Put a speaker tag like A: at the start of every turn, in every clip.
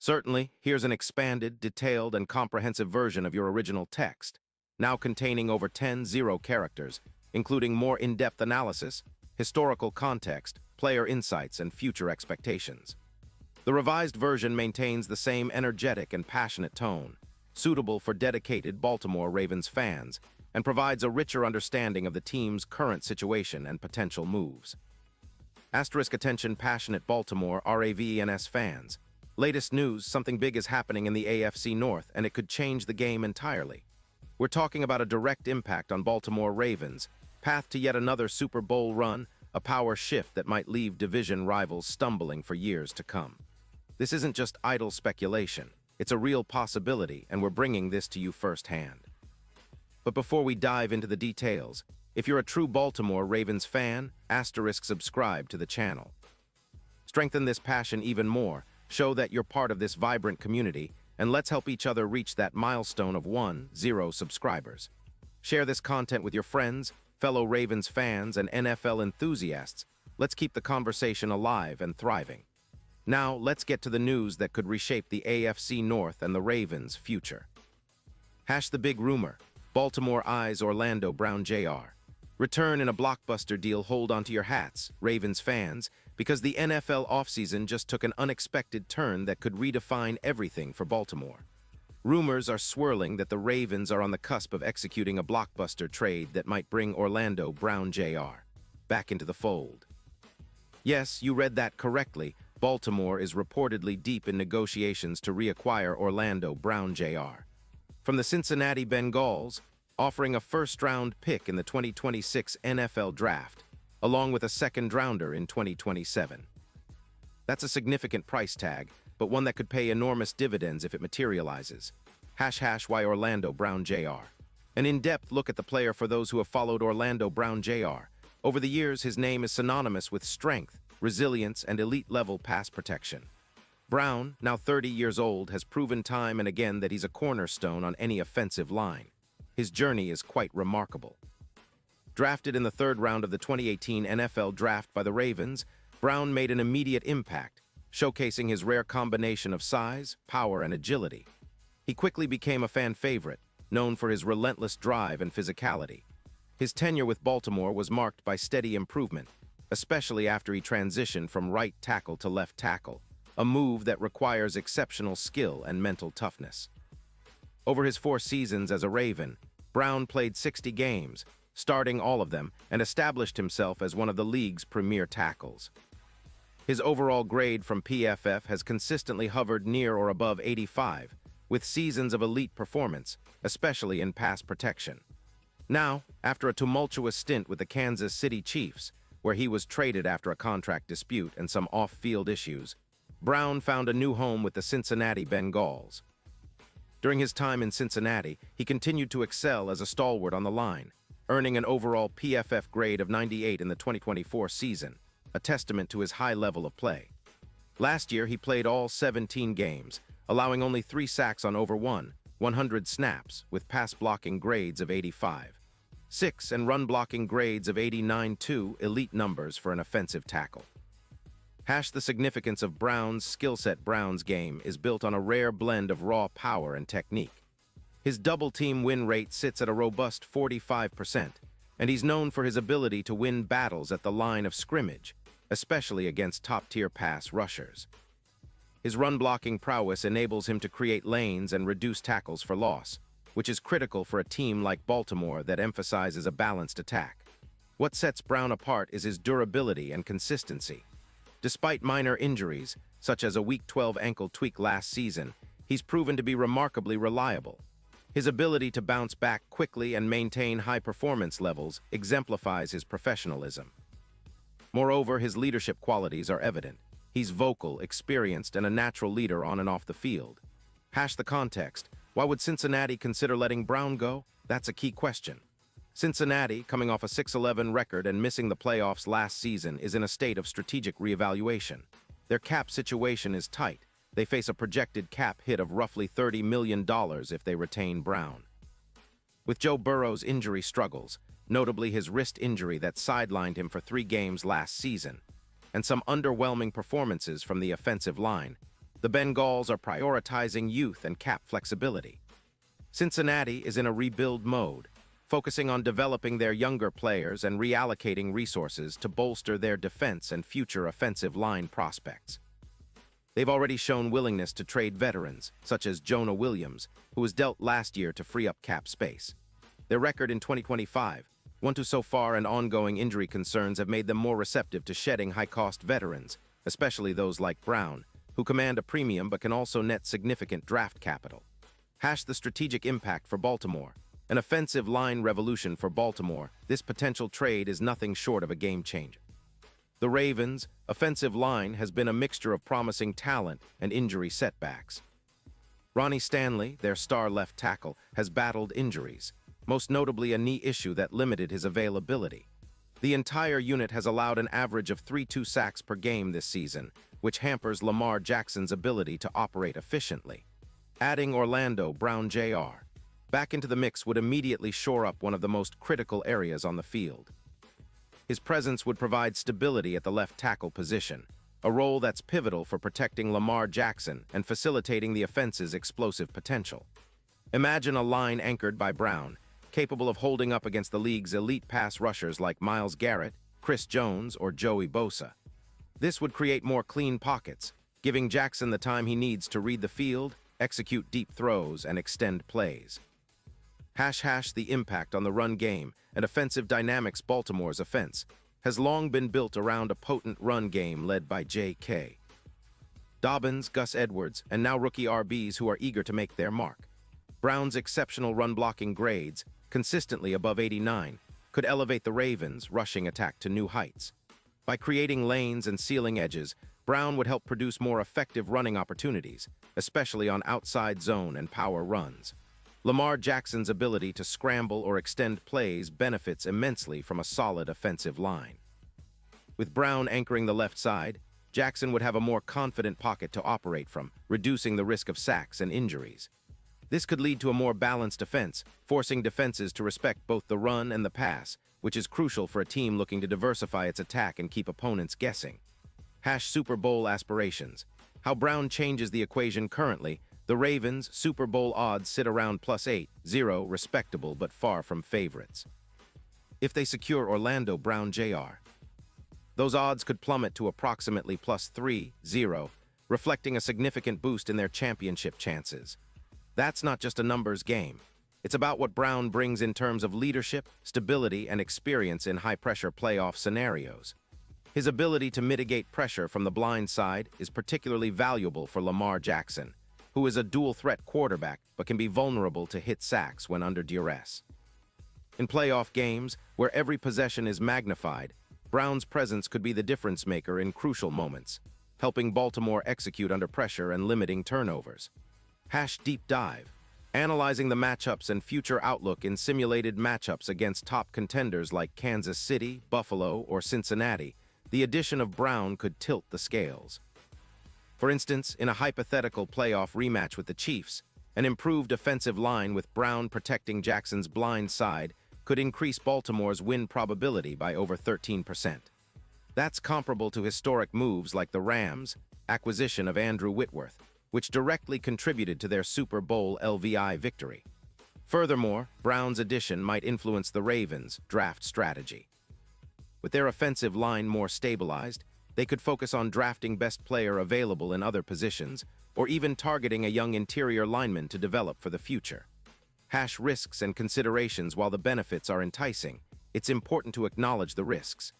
A: Certainly, here's an expanded, detailed, and comprehensive version of your original text, now containing over 10 zero characters, including more in-depth analysis, historical context, player insights, and future expectations. The revised version maintains the same energetic and passionate tone, suitable for dedicated Baltimore Ravens fans, and provides a richer understanding of the team's current situation and potential moves. Asterisk attention passionate Baltimore RAVENS fans. Latest news, something big is happening in the AFC North, and it could change the game entirely. We're talking about a direct impact on Baltimore Ravens, path to yet another Super Bowl run, a power shift that might leave division rivals stumbling for years to come. This isn't just idle speculation, it's a real possibility, and we're bringing this to you firsthand. But before we dive into the details, if you're a true Baltimore Ravens fan, subscribe to the channel. Strengthen this passion even more, show that you're part of this vibrant community, and let's help each other reach that milestone of 10 subscribers. Share this content with your friends, fellow Ravens fans, and NFL enthusiasts. Let's keep the conversation alive and thriving. Now, let's get to the news that could reshape the AFC North and the Ravens' future. The big rumor. Baltimore eyes Orlando Brown Jr. Return in a blockbuster deal. Hold onto your hats, Ravens fans, because the NFL offseason just took an unexpected turn that could redefine everything for Baltimore. Rumors are swirling that the Ravens are on the cusp of executing a blockbuster trade that might bring Orlando Brown Jr. back into the fold. Yes, you read that correctly. Baltimore is reportedly deep in negotiations to reacquire Orlando Brown Jr. from the Cincinnati Bengals, offering a first-round pick in the 2026 NFL Draft, along with a second-rounder in 2027. That's a significant price tag, but one that could pay enormous dividends if it materializes. Why Orlando Brown Jr. An in-depth look at the player for those who have followed Orlando Brown Jr. Over the years, his name is synonymous with strength, resilience, and elite-level pass protection. Brown, now 30 years old, has proven time and again that he's a cornerstone on any offensive line. His journey is quite remarkable. Drafted in the third round of the 2018 NFL Draft by the Ravens, Brown made an immediate impact, showcasing his rare combination of size, power, and agility. He quickly became a fan favorite, known for his relentless drive and physicality. His tenure with Baltimore was marked by steady improvement, especially after he transitioned from right tackle to left tackle, a move that requires exceptional skill and mental toughness. Over his 4 seasons as a Raven, Brown played 60 games, starting all of them, and established himself as one of the league's premier tackles. His overall grade from PFF has consistently hovered near or above 85, with seasons of elite performance, especially in pass protection. Now, after a tumultuous stint with the Kansas City Chiefs, where he was traded after a contract dispute and some off-field issues, Brown found a new home with the Cincinnati Bengals. During his time in Cincinnati, he continued to excel as a stalwart on the line, earning an overall PFF grade of 98 in the 2024 season, a testament to his high level of play. Last year, he played all 17 games, allowing only 3 sacks on over 100 snaps, with pass-blocking grades of 85, 6 and run-blocking grades of 89, 2 elite numbers for an offensive tackle. The significance of Brown's skill set. Brown's game is built on a rare blend of raw power and technique. His double-team win rate sits at a robust 45%, and he's known for his ability to win battles at the line of scrimmage, especially against top-tier pass rushers. His run-blocking prowess enables him to create lanes and reduce tackles for loss, which is critical for a team like Baltimore that emphasizes a balanced attack. What sets Brown apart is his durability and consistency. Despite minor injuries, such as a Week 12 ankle tweak last season, he's proven to be remarkably reliable. His ability to bounce back quickly and maintain high performance levels exemplifies his professionalism. Moreover, his leadership qualities are evident. He's vocal, experienced, and a natural leader on and off the field. The context. Why would Cincinnati consider letting Brown go? That's a key question. Cincinnati, coming off a 6-11 record and missing the playoffs last season, is in a state of strategic reevaluation. Their cap situation is tight. They face a projected cap hit of roughly $30 million if they retain Brown. With Joe Burrow's injury struggles, notably his wrist injury that sidelined him for 3 games last season, and some underwhelming performances from the offensive line, The Bengals are prioritizing youth and cap flexibility. Cincinnati is in a rebuild mode, focusing on developing their younger players and reallocating resources to bolster their defense and future offensive line prospects. They've already shown willingness to trade veterans, such as Jonah Williams, who was dealt last year to free up cap space. Their record in 2025, 1-2 so far, and ongoing injury concerns have made them more receptive to shedding high-cost veterans, especially those like Brown, who command a premium but can also net significant draft capital. The strategic impact for Baltimore. An offensive line revolution for Baltimore, this potential trade is nothing short of a game-changer. The Ravens' offensive line has been a mixture of promising talent and injury setbacks. Ronnie Stanley, their star left tackle, has battled injuries, most notably a knee issue that limited his availability. The entire unit has allowed an average of 3-2 sacks per game this season, which hampers Lamar Jackson's ability to operate efficiently. Adding Orlando Brown Jr. back into the mix would immediately shore up one of the most critical areas on the field. His presence would provide stability at the left tackle position, a role that's pivotal for protecting Lamar Jackson and facilitating the offense's explosive potential. Imagine a line anchored by Brown, capable of holding up against the league's elite pass rushers like Myles Garrett, Chris Jones, or Joey Bosa. This would create more clean pockets, giving Jackson the time he needs to read the field, execute deep throws, and extend plays. The impact on the run game and offensive dynamics. Baltimore's offense has long been built around a potent run game led by J.K. Dobbins, Gus Edwards, and now rookie RBs who are eager to make their mark. Brown's exceptional run-blocking grades, consistently above 89, could elevate the Ravens' rushing attack to new heights. By creating lanes and sealing edges, Brown would help produce more effective running opportunities, especially on outside zone and power runs. Lamar Jackson's ability to scramble or extend plays benefits immensely from a solid offensive line. With Brown anchoring the left side, Jackson would have a more confident pocket to operate from, reducing the risk of sacks and injuries. This could lead to a more balanced offense, forcing defenses to respect both the run and the pass, which is crucial for a team looking to diversify its attack and keep opponents guessing. Super Bowl aspirations. How Brown changes the equation currently. The Ravens' Super Bowl odds sit around +8-0, respectable but far from favorites. If they secure Orlando Brown Jr., those odds could plummet to approximately +3-0, reflecting a significant boost in their championship chances. That's not just a numbers game. It's about what Brown brings in terms of leadership, stability, and experience in high-pressure playoff scenarios. His ability to mitigate pressure from the blind side is particularly valuable for Lamar Jackson, who is a dual-threat quarterback but can be vulnerable to hit sacks when under duress. In playoff games, where every possession is magnified, Brown's presence could be the difference-maker in crucial moments, helping Baltimore execute under pressure and limiting turnovers. Deep dive. Analyzing the matchups and future outlook in simulated matchups against top contenders like Kansas City, Buffalo, or Cincinnati, the addition of Brown could tilt the scales. For instance, in a hypothetical playoff rematch with the Chiefs, an improved offensive line with Brown protecting Jackson's blind side could increase Baltimore's win probability by over 13%. That's comparable to historic moves like the Rams' acquisition of Andrew Whitworth, which directly contributed to their Super Bowl LVI victory. Furthermore, Brown's addition might influence the Ravens' draft strategy. With their offensive line more stabilized, they could focus on drafting best player available in other positions, or even targeting a young interior lineman to develop for the future. Risks and considerations. While the benefits are enticing, it's important to acknowledge the risks.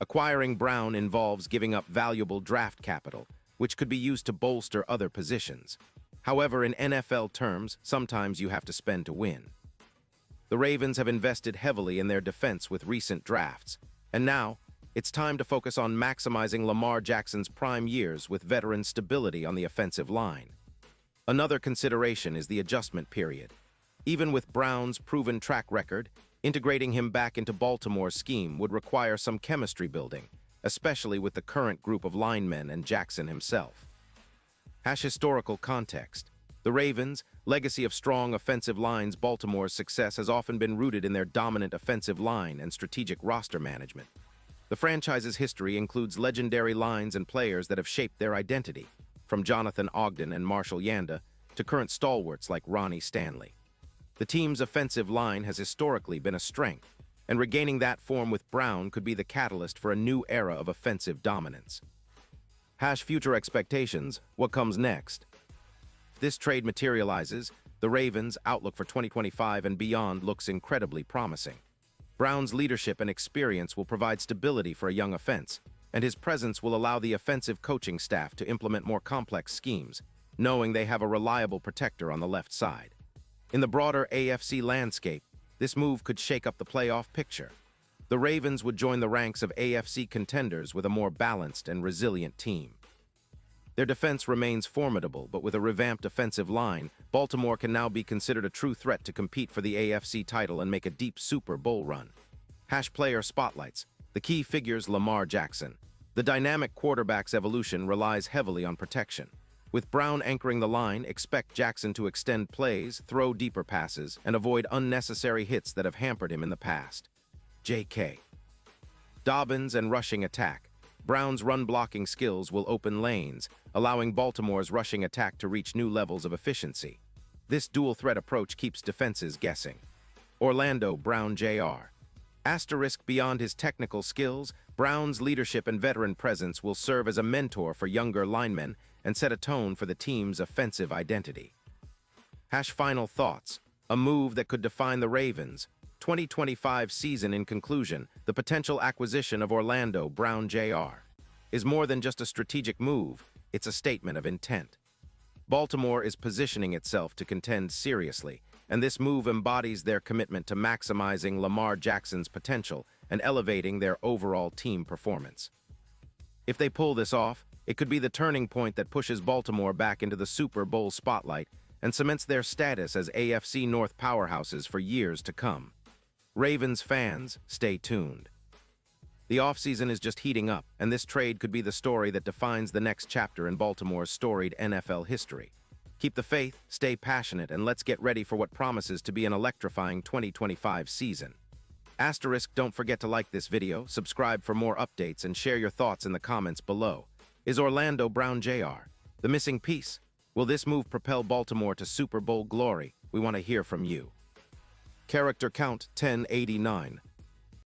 A: Acquiring Brown involves giving up valuable draft capital, which could be used to bolster other positions. However, in NFL terms, sometimes you have to spend to win. The Ravens have invested heavily in their defense with recent drafts, and now, it's time to focus on maximizing Lamar Jackson's prime years with veteran stability on the offensive line. Another consideration is the adjustment period. Even with Brown's proven track record, integrating him back into Baltimore's scheme would require some chemistry building, especially with the current group of linemen and Jackson himself. Historical context. The Ravens' legacy of strong offensive lines. Baltimore's success has often been rooted in their dominant offensive line and strategic roster management. The franchise's history includes legendary lines and players that have shaped their identity. from Jonathan Ogden and Marshall Yanda to current stalwarts like Ronnie Stanley. The team's offensive line has historically been a strength, and regaining that form with Brown could be the catalyst for a new era of offensive dominance. Future expectations, what comes next? If this trade materializes, the Ravens' outlook for 2025 and beyond looks incredibly promising. Brown's leadership and experience will provide stability for a young offense, and his presence will allow the offensive coaching staff to implement more complex schemes, knowing they have a reliable protector on the left side. In the broader AFC landscape, this move could shake up the playoff picture. The Ravens would join the ranks of AFC contenders with a more balanced and resilient team. Their defense remains formidable, but with a revamped offensive line, Baltimore can now be considered a true threat to compete for the AFC title and make a deep Super Bowl run. Player spotlights. The key figures Lamar Jackson. The dynamic quarterback's evolution relies heavily on protection. With Brown anchoring the line, expect Jackson to extend plays, throw deeper passes, and avoid unnecessary hits that have hampered him in the past. J.K. Dobbins and rushing attack. Brown's run-blocking skills will open lanes, allowing Baltimore's rushing attack to reach new levels of efficiency. This dual-threat approach keeps defenses guessing. Orlando Brown Jr. Beyond his technical skills, Brown's leadership and veteran presence will serve as a mentor for younger linemen and set a tone for the team's offensive identity. Final thoughts. A move that could define the Ravens' 2025 season. In conclusion, the potential acquisition of Orlando Brown Jr. is more than just a strategic move, it's a statement of intent. Baltimore is positioning itself to contend seriously, and this move embodies their commitment to maximizing Lamar Jackson's potential and elevating their overall team performance. If they pull this off, it could be the turning point that pushes Baltimore back into the Super Bowl spotlight and cements their status as AFC North powerhouses for years to come. Ravens fans, stay tuned. The offseason is just heating up, and this trade could be the story that defines the next chapter in Baltimore's storied NFL history. Keep the faith, stay passionate, and let's get ready for what promises to be an electrifying 2025 season. Don't forget to like this video, subscribe for more updates, and share your thoughts in the comments below. Is Orlando Brown Jr. the missing piece? Will this move propel Baltimore to Super Bowl glory? We want to hear from you. Character count 1089.